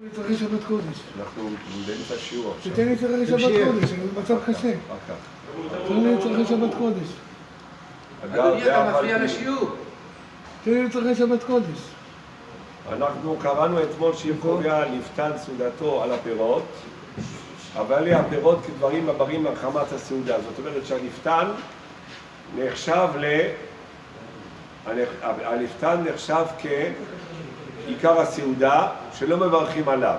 לצרכי שבת קודש. אנחנו באמצע שיעור עכשיו. תתן לי לצרכי שבת קודש, אני במצב קשה. תן לי לצרכי שבת קודש. אדוני, אתה מפריע לשיעור. תן לי לצרכי שבת קודש. אנחנו קראנו אתמול שאם קובע לפתן סעודתו על הפירות, אבל הפירות כדברים הבאים מחמת הסעודה. זאת אומרת שהלפתן נחשב הלפתן נחשב כעיקר הסעודה שלא מברכים עליו.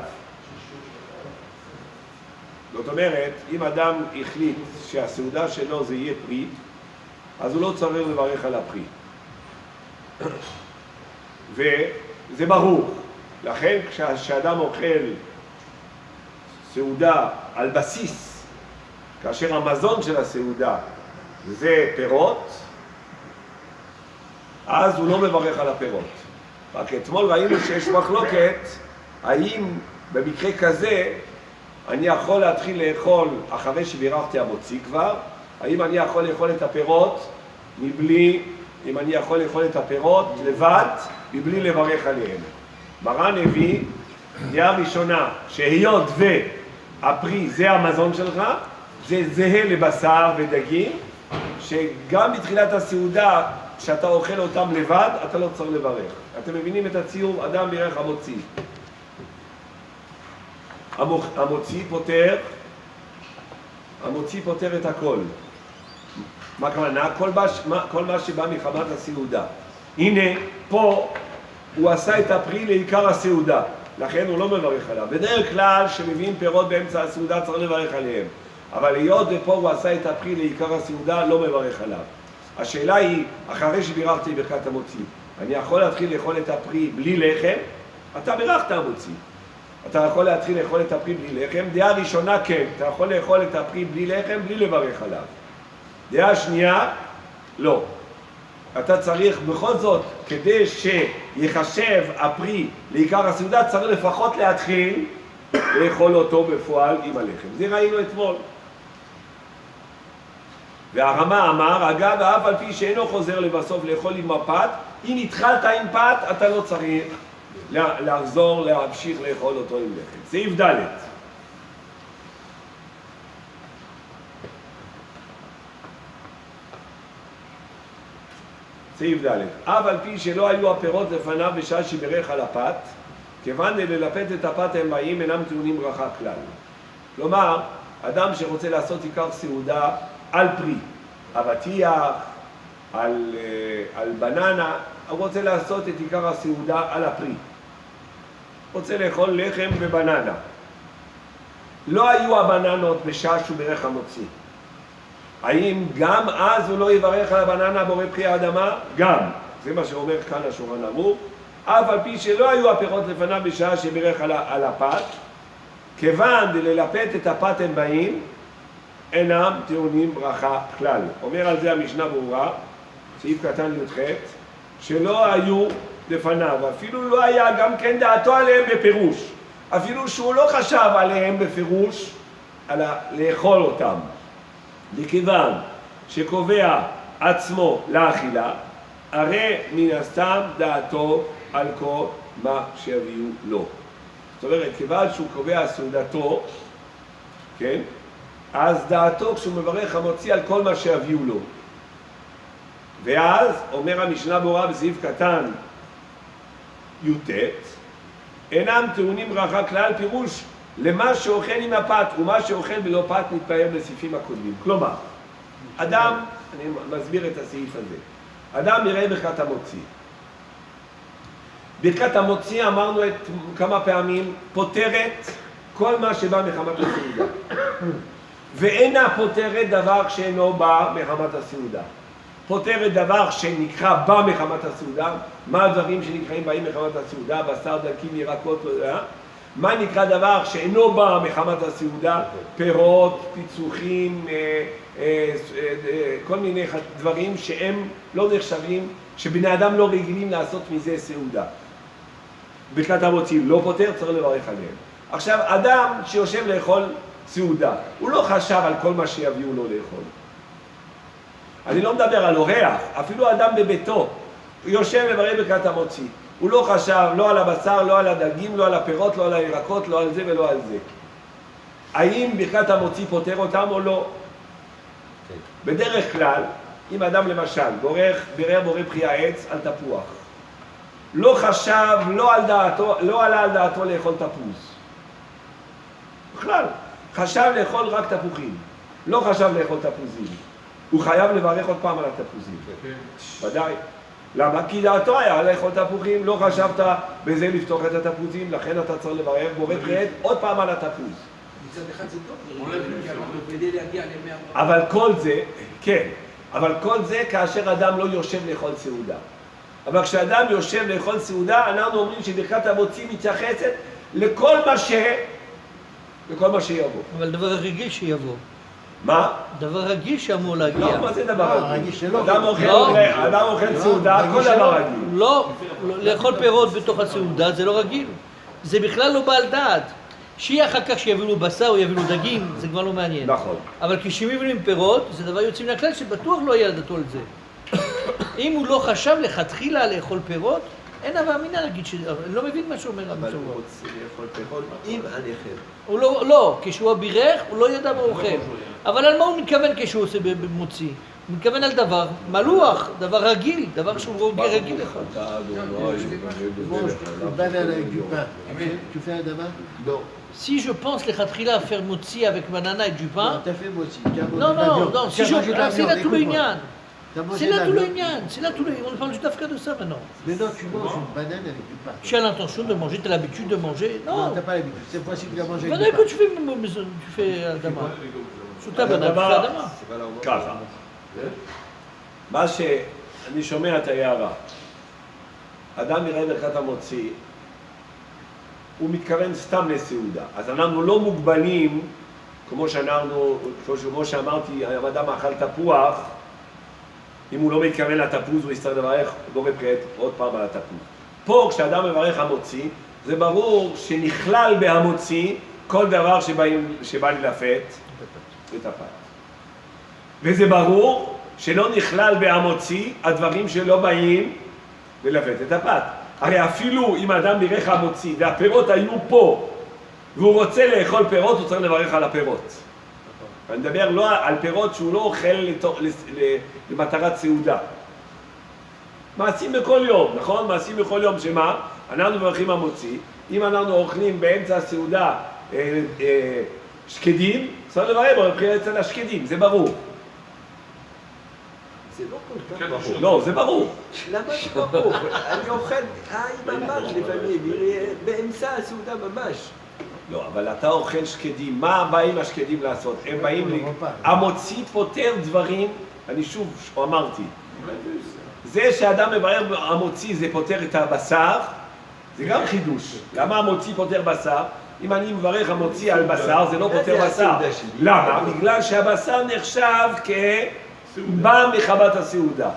זאת אומרת, אם אדם החליט שהסעודה שלו זה יהיה פרי, אז הוא לא צריך לברך על הפרי. וזה ברור. לכן כשאדם אוכל סעודה על בסיס, כאשר המזון של הסעודה זה פירות, אז הוא לא מברך על הפירות. רק אתמול ראינו שיש מחלוקת, האם במקרה כזה אני יכול להתחיל לאכול אחרי שבירכתי המוציא כבר, האם אני יכול לאכול את הפירות אם אני יכול לאכול את הפירות לבד, מבלי לברך עליהם. מרן הביא דעה ראשונה, שהיות והפרי זה המזון שלך, זה זהה לבשר ודגים, שגם בתחילת הסעודה, כשאתה אוכל אותם לבד, אתה לא צריך לברך. אתם מבינים את הציור? אדם בירך המוציא. המוציא פותר את הכל. מה הכוונה? כל מה שבא מחמת הסעודה. הנה, פה הוא עשה את הפרי לעיקר הסעודה, לכן הוא לא מברך עליו. בדרך כלל, שמביאים פירות באמצע הסעודה, צריך לברך עליהם. אבל היות ופה הוא עשה את הפרי לעיקר הסעודה, לא מברך עליו. השאלה היא, אחרי שבירכתי ברכת המוציא, אני יכול להתחיל לאכול את הפרי בלי לחם? אתה בירכת המוציא. אתה יכול להתחיל לאכול את הפרי בלי לחם? דעה ראשונה כן, אתה יכול לאכול את הפרי בלי לחם, בלי לברך עליו. דעה שנייה, לא. אתה צריך בכל זאת, כדי שיחשב הפרי לעיקר הסעודה, צריך לפחות להתחיל לאכול אותו בפועל עם הלחם. זה ראינו אתמול. והרמה אמר, אגב, אף על פי שאינו חוזר לבסוף לאכול עם הפת, אם התחלת עם פת, אתה לא צריך לחזור, להמשיך לאכול אותו עם לחם. סעיף ד'. סעיף ד'. אף על פי שלא היו הפירות לפניו בשעה שבירך על הפת, כיוון ללפת את הפת הם באים אינם טעונים ברכה כלל. כלומר, אדם שרוצה לעשות עיקר סעודה על פרי, אבטיח, על בננה, הוא רוצה לעשות את עיקר הסעודה על הפרי. רוצה לאכול לחם ובננה. לא היו הבננות בשעה שהוא בירך המוציא. האם גם אז הוא לא יברך על הבננה בורא פרי האדמה? גם. זה מה שאומר כאן השולחן ערוך. אף על פי שלא היו הפירות לפניו בשעה שבירך על הפת, כיוון דללפת את הפת הם באים, אינם טעונים ברכה כלל. אומר על זה המשנה ברורה, סעיף קטן י"ח, שלא היו לפניו, אפילו לא היה גם כן דעתו עליהם בפירוש. אפילו שהוא לא חשב עליהם בפירוש, לאכול אותם. לכיוון שקובע עצמו לאכילה, הרי מן הסתם דעתו על כל מה שיביאו לו. זאת אומרת, כיוון שהוא קובע סעודתו, כן? אז דעתו כשהוא מברך המוציא על כל מה שיביאו לו. ואז אומר המשנה ברורה בסעיף קטן י"ט, אינם טעונים ברכה כלל, פירוש למה שאוכל עם הפת ומה שאוכל בלא פת נתפאר בסעיפים הקודמים. כלומר, אדם, אני מסביר את הסעיף הזה, אדם יראה ברכת המוציא. ברכת המוציא אמרנו כמה פעמים, פותרת כל מה שבא מחמת הסעודה. ואינה פותרת דבר שאינו בא מחמת הסעודה. פותרת דבר שנקרא בא מחמת הסעודה. מה הדברים שנקראים באים מחמת הסעודה? בשר, דלקים, ירקות, מה נקרא דבר שאינו בא מחמת הסעודה? פירות, פיצוחים, כל מיני דברים שהם לא נחשבים, שבני אדם לא רגילים לעשות מזה סעודה. ברכת המוציא לא פותר, צריך לברך עליהם. עכשיו, אדם שיושב לאכול סעודה, הוא לא חשב על כל מה שיביאו לו לאכול. אני לא מדבר על אורח, אפילו אדם בביתו, הוא יושב לברך ברכת המוציא. הוא לא חשב לא על הבשר, לא על הדגים, לא על הפירות, לא על הירקות, לא על זה ולא על זה. האם ברכת המוציא פותר אותם או לא? בדרך כלל, אם אדם למשל בירר בורא פרי העץ על תפוח, לא חשב, לא עלה על דעתו לאכול תפוז. בכלל, חשב לאכול רק תפוחים. לא חשב לאכול תפוזים. הוא חייב לברך עוד פעם על התפוזים. ודאי. למה? כי דעתו היה לאכול תפוחים, לא חשבת בזה לפתוח את התפוזים, לכן אתה צריך לברך בורא פרי העץ עוד פעם על התפוז. מצד אחד זה טוב, כדי להגיע ל-100. אבל כל זה, כן, אבל כל זה כאשר אדם לא יושב לאכול סעודה. אבל כשאדם יושב לאכול סעודה, אנחנו אומרים שברכת המוציא מתייחסת לכל מה שיבוא. אבל דבר רגיש שיבוא. מה? דבר רגיש שאמור להגיע. לא, מה זה דבר רגיש? שלא. אדם אוכל סעודה, כל דבר רגיל. לא, לאכול פירות בתוך הסעודה זה לא רגיל. זה בכלל לא בעל דעת. שיהיה אחר כך שיביאו לו בשר או יביאו לו דגים, זה כבר לא מעניין. נכון. אבל כשמביאים פירות, זה דבר יוצאים מהכלל שבטוח לא יהיה דתו על זה. אם הוא לא חשב לכתחילה לאכול פירות, אין הווה אמינא להגיד אני לא מבין מה שאומר רבי אבל הוא צור. רוצה לאכול פירות עם הנכד. הוא לא, כשהוא בירך, הוא לא ידע מה הוא אוכל. אבל על מה הוא מתכוון כשהוא עושה במוציא? הוא מתכוון על דבר מלוח, דבר רגיל, דבר שהוא רגיל לך. Tu fais un damas? לא. Si je pense לכתחילה faire מוציא avec banana et du pain, T'as fait moi aussi. non, si je c'est là tout le עניין. T'as mangé C'est là la tout le viande. עניין, c'est là tout le... On parle juste d'Afrique de ça maintenant. Mais non, tu manges une banane avec du pain. Tu as l'intention de manger, tu as l'habitude de manger. Non, Non, t'as pas l'habitude. Cette fois-ci, tu l'as mangé bah, avec du écoute, pain. tu fais Adama. Sous ta banane, tu fais Adama. ככה. מה שאני שומע את ההערה, אדם יראה ברכת המוציא, הוא מתכוון סתם לסעודה. אז אנחנו לא מוגבלים, כמו שאמרתי, אדם אכל תפוח, אם הוא לא מתכוון לתפוז, הוא יצטרך לברך בורא פרי העץ עוד פעם על התפוז. פה, כשאדם מברך המוציא, זה ברור שנכלל בהמוציא כל דבר שבא ללפת את הפת. וזה ברור שלא נכלל בהמוציא הדברים שלא באים ללפת את הפת. הרי אפילו אם האדם בירך המוציא והפירות היו פה והוא רוצה לאכול פירות, הוא צריך לברך על הפירות. אני מדבר לא על פירות שהוא לא אוכל למטרת סעודה. מעשים בכל יום, נכון? מעשים בכל יום שמה? אנחנו מברכים המוציא. אם אנחנו אוכלים באמצע הסעודה שקדים, צריך לברך ברכת אצל השקדים, זה ברור. זה לא כל כך ברור. לא, זה ברור. למה זה ברור? אני אוכל ממש לפעמים, באמצע הסעודה ממש. לא, אבל אתה אוכל שקדים, מה באים השקדים לעשות? הם באים המוציא פותר דברים, אני שוב אמרתי, זה שאדם מברר המוציא זה פותר את הבשר, זה גם חידוש. למה המוציא פותר בשר? אם אני מברך המוציא על בשר, זה לא פותר בשר. למה? בגלל שהבשר נחשב כבא מחמת הסעודה.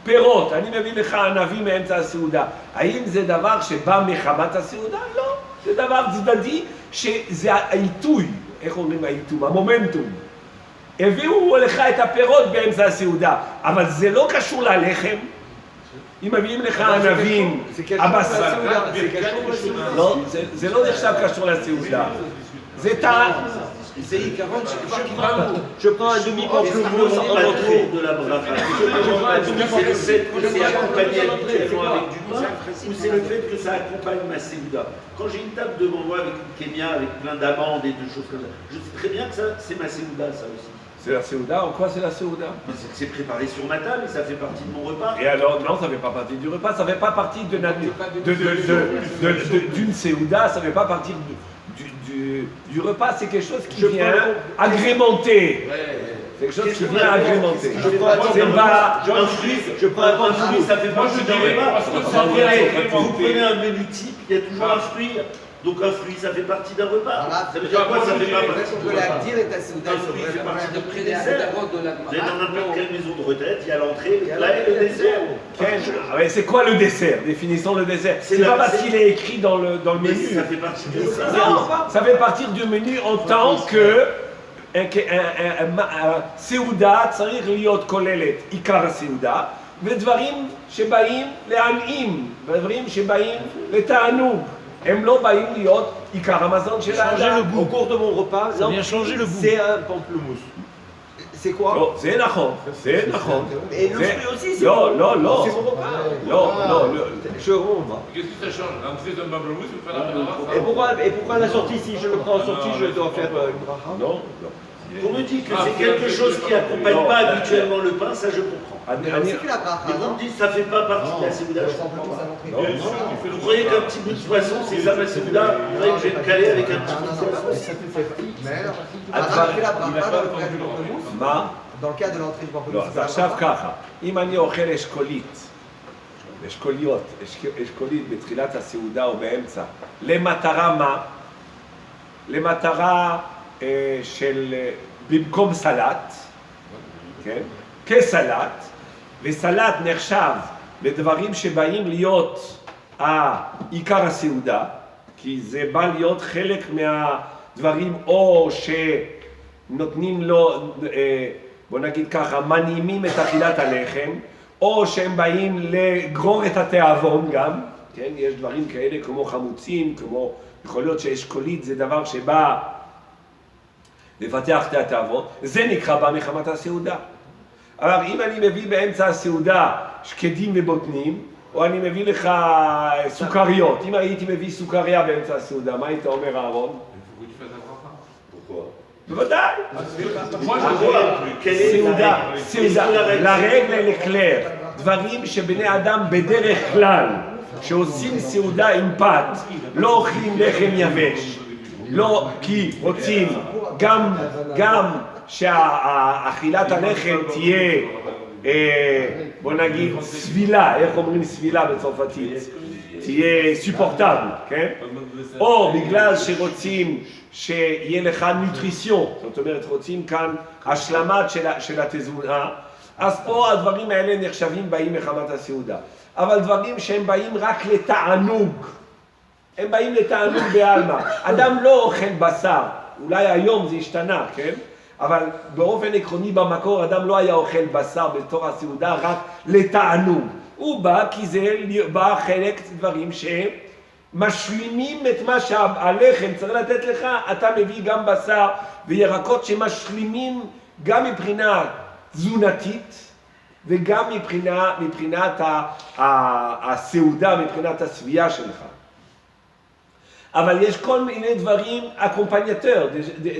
פירות, אני מביא לך ענבים מאמצע הסעודה. האם זה דבר שבא מחמת הסעודה? לא. זה דבר צדדי שזה העיתוי, איך אומרים העיתוי? המומנטום. הביאו לך את הפירות באמצע הסעודה, אבל זה לא קשור ללחם. אם מביאים לך ענבים, הבשר... לא, זה לא נחשב קשור לסעודה. זה טעם. זה עיקרון שכבר קיבלנו. Je prends un demi-pamplemousse en entrée de la bracha. C'est le fait que c'est accompagné habituellement avec du pain, ou c'est le fait que ça accompagne ma séouda. Quand j'ai une table devant moi avec une kémia, avec plein d'amandes et de choses comme ça, je sais très bien que ça, c'est ma séouda, ça aussi. C'est la séouda? En quoi c'est la séouda? C'est préparé sur ma table et ça fait partie de mon repas. Et alors, non, ça ne fait pas partie du repas, ça ne fait pas partie d'une séouda, ça ne fait pas partie du repas, c'est quelque chose qui vient agrémenter. C'est quelque chose qui vient agrémenter. C'est pas... Je prends un fruit, ça fait partie d'un repas. Vous prenez un menu type, il y a toujours un fruit. Donc un fruit, ça fait partie d'un repas. Ça veut dire quoi? Ça fait pas partie On peut la dire et ta soudain, un fruit fait partie d'un de dessert. Vous êtes dans n'importe quelle maison de retraite, il y a l'entrée, le plat et le dessert. C'est quoi le dessert? Définissons le dessert. C'est pas parce qu'il est écrit dans le menu. Ça fait partie du dessert. Non, ça fait partie du menu en tant que סעודה צריך להיות כוללת עיקר הסעודה, ודברים שבאים להנעים, ודברים שבאים לתענוג. הם לא באים להיות עיקר המזון של האדם. Au cours de mon repas, Ça vient changer le goût. c'est un pamplemousse. C'est quoi? לא, זה נכון, זה נכון. Et le זה- fruit aussi, c'est לא, bon. לא, לא. C'est mon repas. לא, לא, לא. Je ronds. Qu'est-ce que ça change? L'entrée d'un pamplemousse, vous faites la Et pourquoi à la sortie, si je le prends en sortie, je dois faire une bracha? לא, לא. On me dit que c'est quelque chose qui n'accompagne pas habituellement le pain, ça je comprends. אני- C'est plus la bracha, Et vous non? me dites que ça ne fait pas partie de la Séouda, je comprends pas. לא, Vous croyez qu'un petit bout de poisson, c'est ça la Séouda? Vous croyez que je vais me caler avec un petit bout de poisson? Mais Adam fait la bracha dans le cas du pamplemousse. מה? Dans le cas de l'entrée du לא, pamplemousse. אז c'est la עכשיו bracha. ככה, אם אני אוכל אשכולית בתחילת הסעודה או באמצע, למטרה מה? למטרה של במקום סלט, כן? כסלט, וסלט נחשב לדברים שבאים להיות עיקר הסעודה, כי זה בא להיות חלק מהדברים או שנותנים לו, בוא נגיד ככה, מנעימים את אכילת הלחם, או שהם באים לגרור את התיאבון גם, כן? יש דברים כאלה כמו חמוצים, כמו, יכול להיות שאשכולית זה דבר שבא לפתח את התיאבון, זה נקרא בא מחמת הסעודה. אבל אם אני מביא באמצע הסעודה שקדים ובוטנים, או אני מביא לך סוכריות, אם הייתי מביא סוכריה באמצע הסעודה, מה היית אומר אהרון? Pourquoi? בוודאי. Quelle est סעודה, la סעודה, règle? לרגל לקלר, דברים שבני אדם בדרך כלל, שעושים סעודה עם פת, לא אוכלים לחם יבש, לא כי רוצים גם שאכילת הלחם תהיה, בוא נגיד, סבילה, איך אומרים סבילה בצרפתית? תהיה סופורטבל, כן? או בגלל שרוצים שיהיה לך נוטריציון, זאת אומרת רוצים כאן השלמת של התזונה, אז פה הדברים האלה נחשבים באים מחמת הסעודה. אבל דברים שהם באים רק לתענוג, הם באים לתענוג בעלמא. אדם לא אוכל בשר, אולי היום זה השתנה, כן? אבל באופן עקרוני במקור אדם לא היה אוכל בשר בתור הסעודה רק לתענוג. הוא בא כי זה בא חלק דברים שהם משלימים את מה שהלחם צריך לתת לך, אתה מביא גם בשר וירקות שמשלימים גם מבחינה תזונתית וגם מבחינת הסעודה, מבחינת הסבייה שלך. אבל יש כל מיני דברים אקומפניאטור,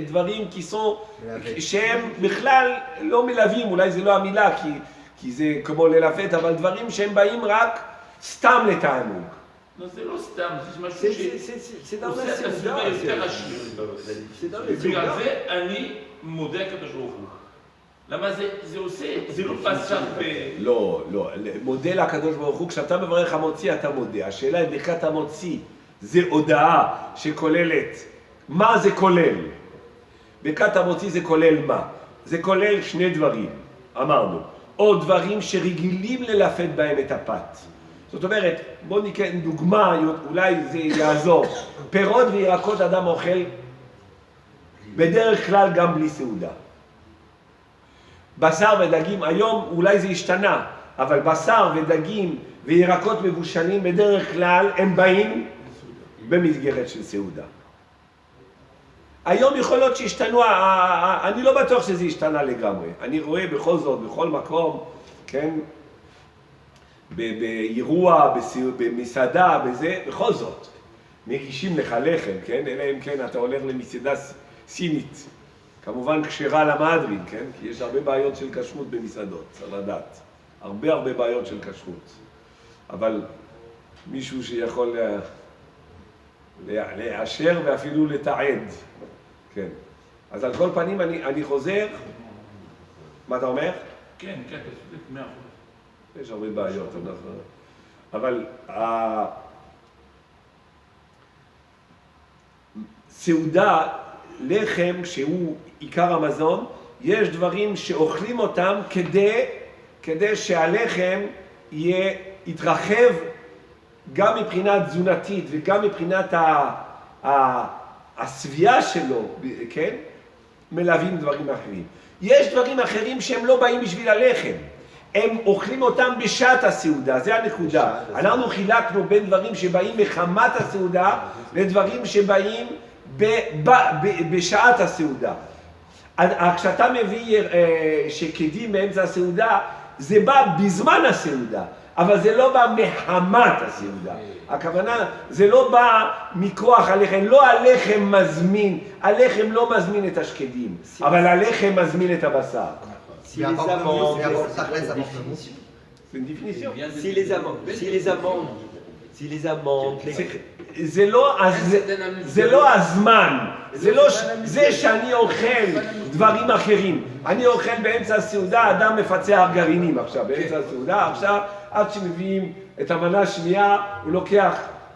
דברים שהם בכלל לא מלווים, אולי זה לא המילה כי זה כמו ללפת, אבל דברים שהם באים רק סתם לתענוג. Non, c'est לא סתם, זה משהו C'est dans la שעושה את הסביבה Séouda. יותר עשיר. C'est dans la בגלל Séouda. זה אני מודה הקדוש ברוך הוא. למה זה עושה, זה לא בשר לא, לא, מודה לקדוש ברוך הוא, כשאתה מברך המוציא אתה מודה. השאלה היא ברכת המוציא, זה הודעה שכוללת, מה זה כולל? ברכת המוציא זה כולל מה? זה כולל שני דברים, אמרנו, או דברים שרגילים ללפת בהם את הפת. זאת אומרת, בואו ניתן דוגמה, אולי זה יעזור. פירות וירקות אדם אוכל בדרך כלל גם בלי סעודה. בשר ודגים, היום אולי זה השתנה, אבל בשר ודגים וירקות מבושלים בדרך כלל הם באים במסגרת של סעודה. היום יכול להיות שהשתנו, אני לא בטוח שזה השתנה לגמרי. אני רואה בכל זאת, בכל מקום, כן, באירוע, במסעדה, בזה, בכל זאת, מגישים לך לחם, כן? אלא אם כן אתה הולך למסעדה סינית. כמובן כשרה למהדרין, כן? כי יש הרבה בעיות של כשרות במסעדות, צריך לדעת. הרבה בעיות של כשרות. אבל מישהו שיכול לאשר ואפילו לתעד. כן. אז על כל פנים אני חוזר. מה אתה אומר? כן, כן, אתה צודק, 100%. יש הרבה בעיות, אבל סעודה, לחם שהוא עיקר המזון, יש דברים שאוכלים אותם כדי שהלחם יתרחב גם מבחינה תזונתית וגם מבחינת הסבייה שלו, כן? מלווים דברים אחרים. יש דברים אחרים שהם לא באים בשביל הלחם. הם אוכלים אותם בשעת הסעודה, זה הנקודה. אנחנו חילקנו בין דברים שבאים מחמת הסעודה לדברים שבאים בשעת הסעודה. כשאתה מביא שקדים באמצע הסעודה, זה בא בזמן הסעודה, אבל זה לא בא מחמת הסעודה. הכוונה, זה לא בא מכוח הלחם, לא הלחם מזמין, הלחם לא מזמין את השקדים, אבל הלחם מזמין את הבשר. Si les amandes, C'est une définition. si les amandes, זה לא הזמן, זה שאני אוכל דברים אחרים. אני אוכל באמצע הסעודה, אדם מפצח גרעינים עכשיו, באמצע הסעודה, עכשיו עד שמביאים את המנה השנייה, הוא לוקח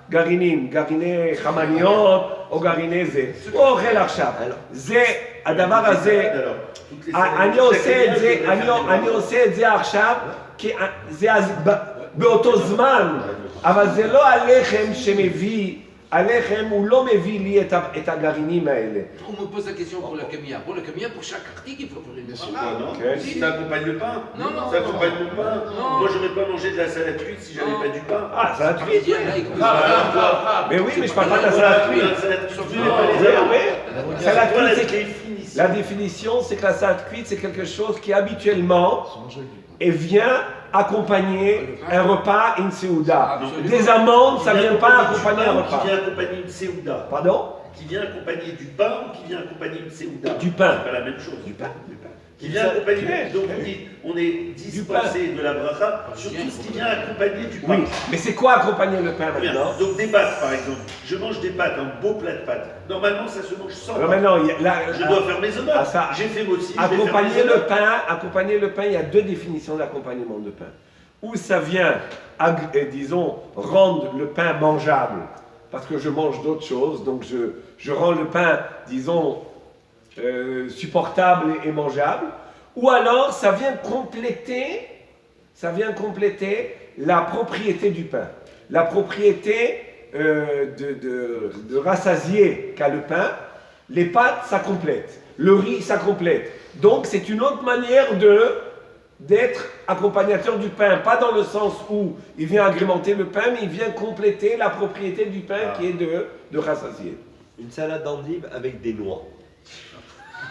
גרעינים, גרעיני חמניות או גרעיני זה. הוא אוכל עכשיו. זה, הדבר הזה, אני עושה את זה עכשיו, כי זה באותו זמן, אבל זה לא הלחם שמביא, הלחם הוא לא מביא לי את הגרעינים האלה. On me pose la question pour la camilla. Pour la camilla, pour chaque article, il faut faire une bracha. Ça accompagne le pain. Non. Ça accompagne le pain. Moi, j'aurais pas mangé de la salade cuite si j'avais pas du pain. Ah, salade cuite, oui. Là, il commence Mais oui, mais je parle pas de la salade cuite. La salade cuite, tu n'es pas les Salade Voilà cuite, les définitions. la définition, c'est que la salade cuite, c'est quelque chose qui habituellement vient accompagner un repas, une séouda. Des amandes, ça vient pas accompagner un Qui repas. vient accompagner une séouda. Pardon? Qui vient accompagner du pain ou qui vient accompagner une séouda. Du pain. C'est pas la même chose. Du pain. Qui vient accompagner. Ouais. Donc vous dites, on est dispensé de la bracha sur tout ce qui vient accompagner du pain. Oui, mais c'est quoi accompagner le pain Très bien. maintenant? Donc des pâtes par exemple. Je mange des pâtes, un beau plat de pâtes. Normalement ça se mange sans Alors pain. maintenant, Je dois faire mes honneurs. Ah, ça, J'ai fait moi aussi. accompagner le pain, il y a deux définitions d'accompagnement de pain. Où ça vient, disons, rendre le pain mangeable, parce que je mange d'autres choses, donc je rends le pain, disons, supportable et mangeable. Ou alors, ça vient compléter la propriété du pain. La propriété de rassasier qu'a le pain, les pâtes, ça complète. Le riz, ça complète. Donc, c'est une autre manière d'être accompagnateur du pain, pas dans le sens où il vient agrémenter le pain, mais il vient compléter la propriété du pain qui est de rassasier. une salade d'endive avec des noix.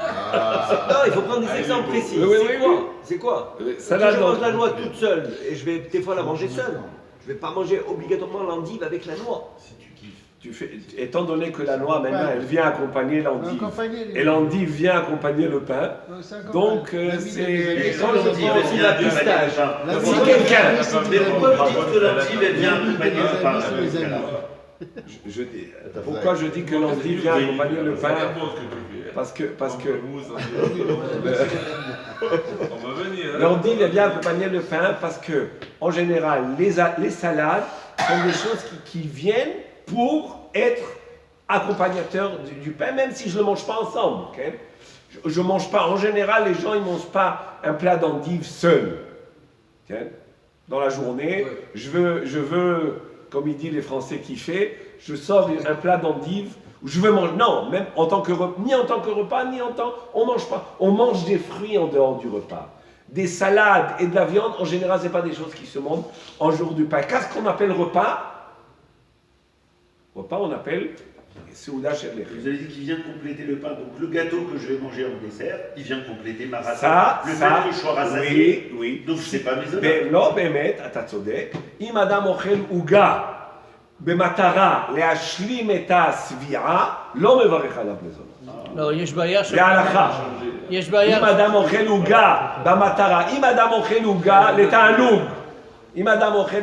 Non, il faut prendre des exemples précis. C'est quoi? Salade Si je mange la d'endive. noix toute seule et je vais des fois la manger seule, je vais pas manger obligatoirement l'endive avec la noix. Étant donné que la noix maintenant elle vient accompagner l'endive, Accompagner les- et l'endive vient accompagner le pain, donc c'est quand je prends vient accompagner le pain. Si quelqu'un, Mais pourquoi vous dites que l'endive elle vient accompagner le pain? pourquoi je dis que l'endive vient accompagner le pain? Parce que On va venir. l'endive elle vient accompagner le pain parce que en général les salades sont des choses qui viennent pour être accompagnateurs du pain, même si je ne le mange pas ensemble. Okay? Je mange pas, en général, les gens ils ne mangent pas un plat d'endive seul. Okay? Dans la journée, je veux, comme il dit les Français kiffer, je sors un plat d'endive, je veux manger, non, même en tant que repas, ni en tant que repas, ni en tant, on mange pas, on mange des fruits en dehors du repas. Des salades et de la viande, en général, ce n'est pas des choses qui se mangent en jour du pain. Qu'est-ce qu'on appelle repas? Repas, on appelle Seouda Sherlech. Vous avez dit qu'il vient compléter le pain. Donc le gâteau que je vais manger en dessert, il vient compléter ma rasa. Le fait que je sois rassasié. oui. Donc c'est pas mes honneurs. לא באמת, אתה צודק. אם אדם אוכל עוגה במטרה להשלים את השביעה, לא מברך עליו מזונות. לא, יש בעיה שם. זה הלכה. יש אם בעיה. אדם אוכל עוגה במטרה, אם אדם אוכל עוגה לתענוג, אם אדם אוכל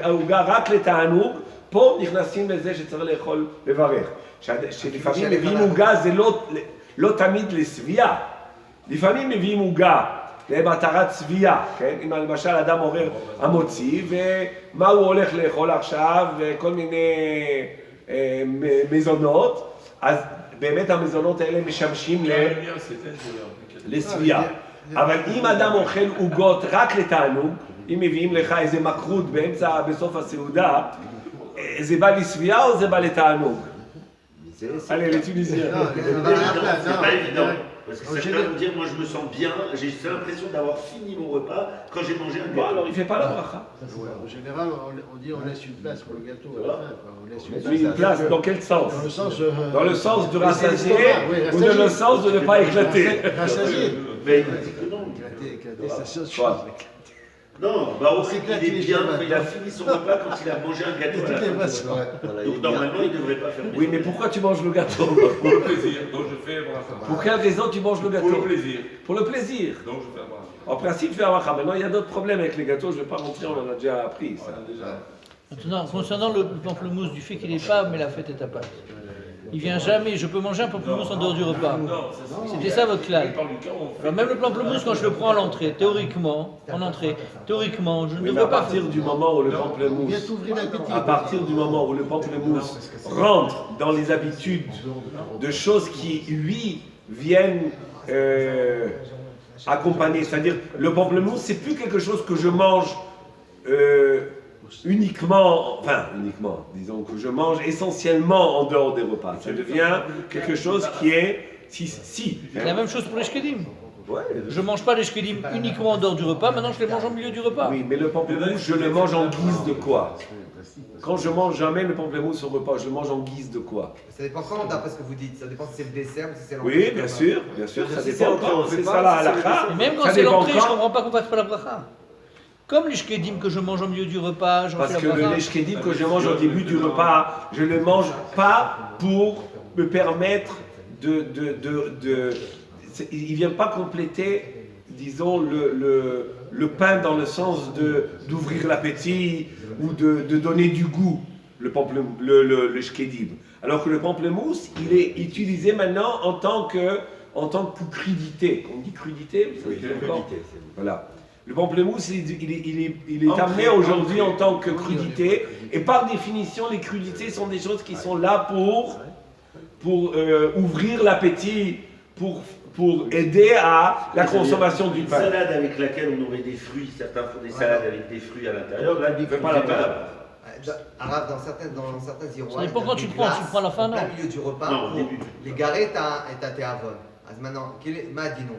עוגה רק לתענוג, פה נכנסים לזה שצריך לאכול לברך. שלפעמים מביאים עוגה זה לא תמיד לשביעה. לפעמים מביאים עוגה למטרת צביעה, כן? אם למשל אדם עורר המוציא, ומה הוא הולך לאכול עכשיו, וכל מיני מזונות, אז באמת המזונות האלה משמשים לצביעה. אבל אם אדם אוכל עוגות רק לתענוג, אם מביאים לך איזה מקרות בסוף הסעודה, זה בא לצביעה או זה בא לתענוג? Allez, les Tunisiens. C'est pas évident. Parce que En certains général- vont dire, moi je me sens bien, j'ai l'impression d'avoir fini mon repas quand j'ai mangé un Bon, gâteau. alors il fait pas la bracha. Ouais, en général, on dit on laisse une place pour le gâteau à la fin. Quoi. On laisse Oui, une place, dans quel sens? Dans le sens. Dans le sens de c'est rassasier l'estomac, oui, ou dans le rassasier. sens de ne pas éclater? Rassasié. Mais il dit que non. Éclater, ça c'est autre Quoi? chose. Non, bah au fait, s'éclate, il est il est bien, bien, mais il a fini son repas quand il a mangé un gâteau à la Toutes les fin. façons. Donc normalement, il ne devrait pas faire Oui, mais pourquoi tu manges le gâteau? Pour le plaisir, donc je fais bracha. Pour quelle raison tu manges le Pour gâteau? le plaisir, Pour le plaisir. donc je fais bracha. En principe, fais bracha. Maintenant, il y a d'autres problèmes avec les gâteaux, je ne vais pas rentrer, on en a déjà appris ça. Maintenant, concernant le pamplemousse, du fait qu'il n'est pas, mais la fête est à pâte. Il vient jamais, je peux manger un pamplemousse en dehors du repas. Non, ça c'est. C'était ça votre clal. Par le cas, on fait. Alors même le pamplemousse, quand je le prends à l'entrée, théoriquement, je ne Oui, mais à devrais pas partir du moment où le Viens pamplemousse, t'ouvrir l'appétit. à partir du moment où le pamplemousse rentre dans les habitudes de choses qui, lui, viennent accompagner, c'est-à-dire le pamplemousse, c'est plus quelque chose que je mange uniquement, disons que je mange essentiellement en dehors des repas. Ça devient quelque chose qui est, si. C'est la même chose pour les shkedim. Ouais. Je ne mange pas les shkedim uniquement en dehors du repas, maintenant je les mange au milieu du repas. Oui, mais le pamplemousse, je le mange en guise de quoi? Quand je mange jamais le pamplemousse au repas, je le mange en guise de quoi? Ça dépend quand, d'après ce que vous dites. Ça dépend si c'est le dessert ou si c'est l'entrée. Oui, bien sûr, ça Si c'est dépend l'entrée, quand, on fait c'est pas, ça la si c'est le halakha. Et même quand Ça c'est dépend l'entrée, je ne quand. comprends pas qu'on fasse pas la bracha. Comme les shkedim que je mange au milieu du repas, j'en Parce fais que la le bracha. leshkedim que je mange au début du repas, je ne le mange pas pour me permettre il ne vient pas compléter, disons, le pain dans le sens d'ouvrir l'appétit ou de donner du goût, le shkedim. Alors que le pamplemousse, il est utilisé maintenant en tant que crudité. On dit crudité? Oui, crudité, Voilà. Le pamplemousse, il est amené aujourd'hui en tant que crudité. Et par définition, les crudités sont des choses qui sont là pour ouvrir l'appétit, pour aider à la consommation du Une pain. salade avec laquelle on aurait des fruits, certains font des salades avec des fruits à l'intérieur, là, il ne fait pas la bracha. Arabe, dans certains Ça Irois, dépend quand tu prends, tu prends à la fin, en plein non? milieu du repas, Non, au pour début. les garettes et à théavon. Maintenant, m'a dit non.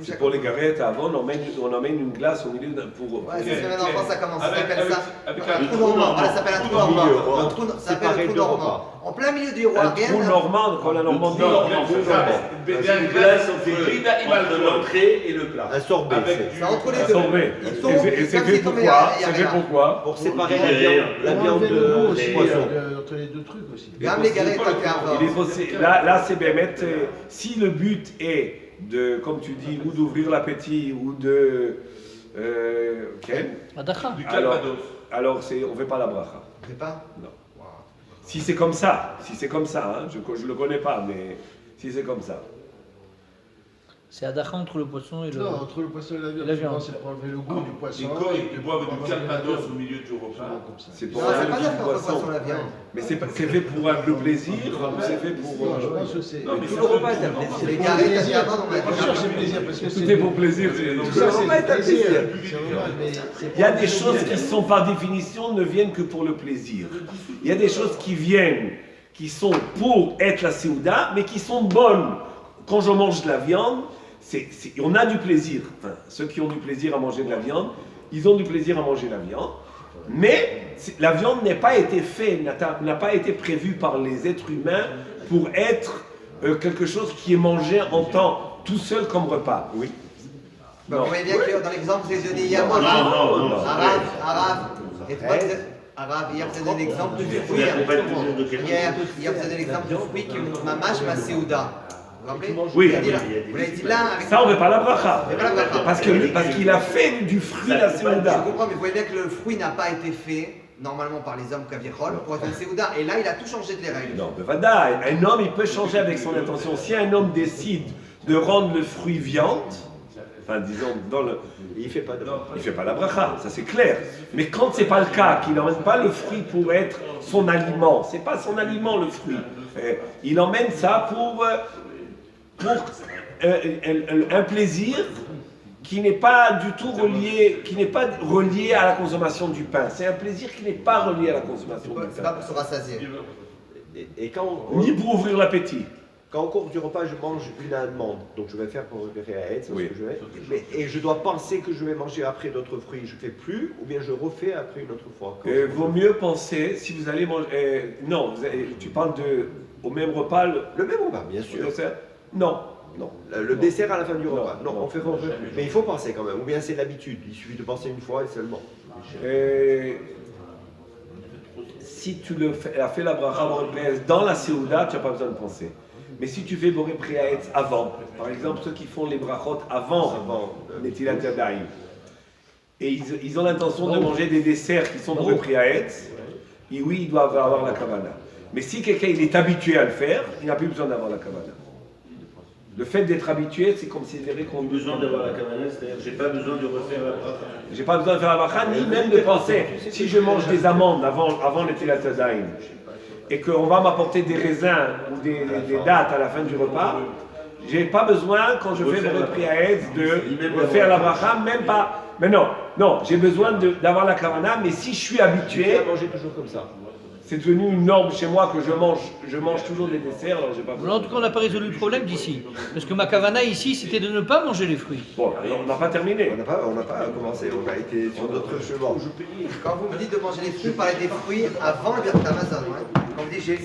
C'est pour les garettes avant, on emmène une glace au milieu d'un pour. Ouais, c'est ce que maintenant en France ça commence. Ça Avec- s'appelle ça avec un un trou trou normand. normand. Voilà, ça s'appelle un trou Trou au normand. milieu, Un trou, ça s'appelle séparé un trou de normand. repas. En plein milieu du roi, Un rien trou à- normand, quand la Normandie. Non, un trou ça, normand. c'est Une glace entre l'entrée et le plat. Un sorbet. Avec C'est entre les Un deux. sorbet. Il tombe, Et c'est comme fait s'il tombait pourquoi? à- C'est à- fait à- pourquoi? Pour séparer digérer la viande Enlever le goût aussi des poissons. entre les deux trucs aussi. Même les garettes à théavon. Il est possible. Là c'est Bémet, si le but est de, comme tu dis, ou d'ouvrir l'appétit, ou de. Ken, Adacha. du calvados. alors on ne fait pas la bracha. Je sais pas. Non. Si c'est comme ça, hein, je ne le connais pas, mais si c'est comme ça. C'est Adacha entre le poisson et le. Non, entre le poisson et la viande, La viande. souvent, c'est pour enlever le goût du poisson. Et quand ils boivent pour du enlever la calvados viande. au milieu du repas, Souvent comme ça. C'est pour Non, c'est enlever pas du neuf entre le poisson. poisson et la viande. Mais c'est fait pour le plaisir ou c'est fait pour. Non, je pense que c'est. Non, mais Tout ça le fait repas est un pour- plaisir. Les garettes à plaisir. théavon, on m'a Bien sûr, dit. c'est plaisir parce que Tout est pour plaisir. Tout Le ça, repas est un c'est plaisir. plaisir. C'est normal, mais c'est Il y a pas des plaisir. choses qui sont par définition ne viennent que pour le plaisir. Il y a des choses qui viennent, qui sont pour être la Séouda, mais qui sont bonnes. Quand je mange de la viande, on a du plaisir. Enfin, ceux qui ont du plaisir à manger de la viande, ils ont du plaisir à manger la viande. Mais la viande n'a pas été faite, n'a pas été prévue par les êtres humains pour être quelque chose qui est mangé en temps tout seul comme repas. Oui. Bah, vous voyez bien que dans l'exemple que j'ai donné hier, Non, non, non. Arabe, et toi, Arabe, hier vous avez donné l'exemple du fruit. Il accompagne toujours de quelque Hier, chose. vous avez donné l'exemple du fruit qui est mamash ma séouda. Vous vous rappelez? Oui. Vous l'avez dit là. Vous l'avez dit là avec. Ça, on ne fait pas la bracha. On fait pas la bracha. Parce qu'il a fait du fruit la Je Séouda. comprends, mais vous voyez bien que le fruit n'a pas été fait normalement par les hommes Kavirol pour être une séouda. Et là, il a tout changé de les règles. Non, bevada, un homme, il peut changer avec son intention. Si un homme décide de rendre le fruit viande, enfin disons, Il fait pas de il ne fait pas la bracha, ça c'est clair. Mais quand c'est pas le cas, qu'il n'emmène pas le fruit pour être son aliment, c'est pas son aliment le fruit. Il emmène ça pour un plaisir qui n'est pas du tout relié à la consommation du pain. C'est un plaisir qui n'est pas relié à la consommation du C'est pas pain. pour se rassasier. Et quand Ni pour ouvrir l'appétit. Quand au cours du repas, je mange une amande, donc je vais faire pour repérer à Etz, Oui. ce que je vais. Et je dois penser que je vais manger après d'autres fruits, je fais plus, ou bien je refais après une autre fois. Vaut mieux penser, si vous allez manger... non, tu parles au même repas... Le même repas, bien sûr. dessert? Non. Non, le dessert à la fin du Non, repas. Non, non. on fait plus. Mais il faut penser quand même, ou bien c'est l'habitude, il suffit de penser une fois et seulement. Si tu as fait la bracha Boré Priaetz dans la Séouda, tu n'as pas besoin de penser. Mais si tu fais Boré Priaetz avant, par exemple ceux qui font les brachot avant Netilat Yadayim, et ils ont l'intention de manger des desserts qui sont Boré Priaetz, et oui, ils doivent avoir la kavana. Mais si quelqu'un il est habitué à le faire, il n'a plus besoin d'avoir la kavana. Le fait d'être habitué, c'est considéré qu'on a Besoin d'avoir la kavana, c'est-à-dire j'ai pas besoin de refaire la bracha. J'ai pas besoin de faire la bracha, ni même de penser. Si je mange des amandes avant le Netilat Yadayim, et qu'on va m'apporter des raisins ou des dattes à la fin du repas, j'ai pas besoin, quand je fais le Priaetz, de refaire la bracha, même pas. Mais non, j'ai besoin d'avoir la kavana, mais si je suis habitué, À manger toujours comme ça. c'est devenu une norme chez moi que je mange toujours des desserts, alors j'ai pas Mais besoin. en tout cas, on n'a pas résolu le problème d'ici. Parce que ma kavana ici, c'était de ne pas manger les fruits. Bon, alors on n'a pas terminé. On n'a pas commencé, on a été sur notre chemin. Quand vous me dites de manger les fruits, vous parlez des fruits avant le Birkat Hamazon. Quand vous dites j'ai